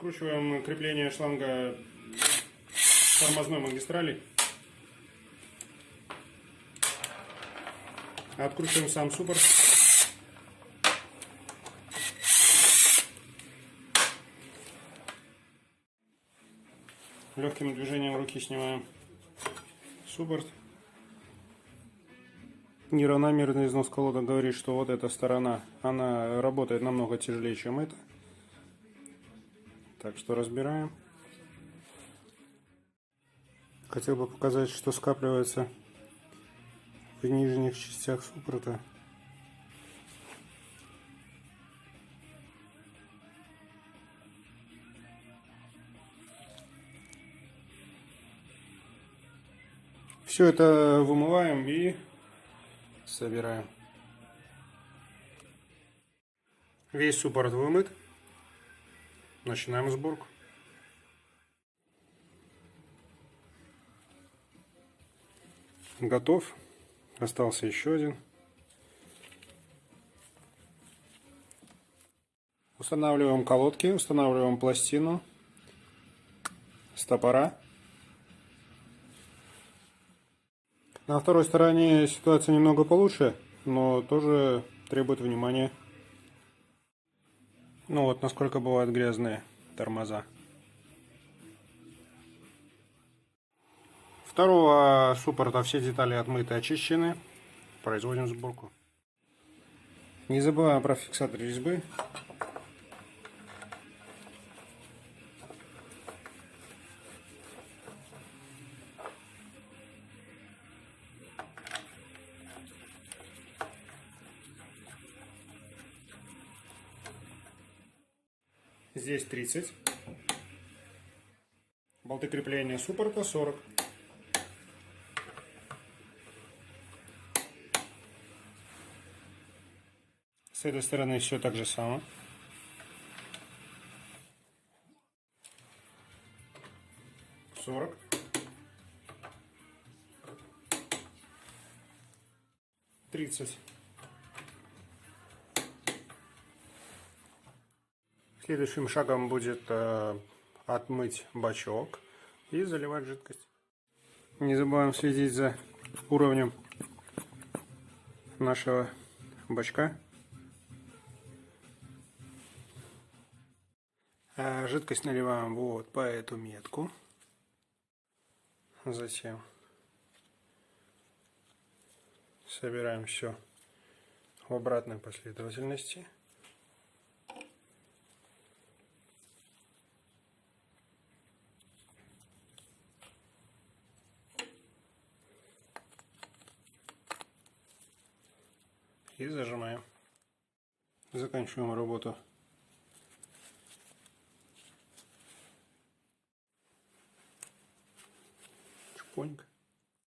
Откручиваем крепление шланга тормозной магистрали. Откручиваем сам суппорт. Легким движением руки снимаем суппорт. Неравномерный износ колодок говорит, что вот эта сторона, она работает намного тяжелее, чем эта. Так что разбираем. Хотел бы показать, что скапливается в нижних частях суппорта. Все это вымываем и собираем. Весь суппорт вымыт. Начинаем сборку. Готов. Остался еще один. Устанавливаем колодки, устанавливаем пластину, стопора. На второй стороне ситуация немного получше, но тоже требует внимания. Ну вот насколько бывают грязные тормоза. Второго суппорта все детали отмыты, очищены. Производим сборку. Не забываем про фиксатор резьбы. Здесь 30. Болты крепления суппорта 40. С этой стороны все так же само. $30. Следующим шагом будет отмыть бачок и заливать жидкость. Не забываем следить за уровнем нашего бачка. Жидкость наливаем вот по эту метку. Затем собираем все в обратной последовательности. И зажимаем. Заканчиваем работу. Чпоньк.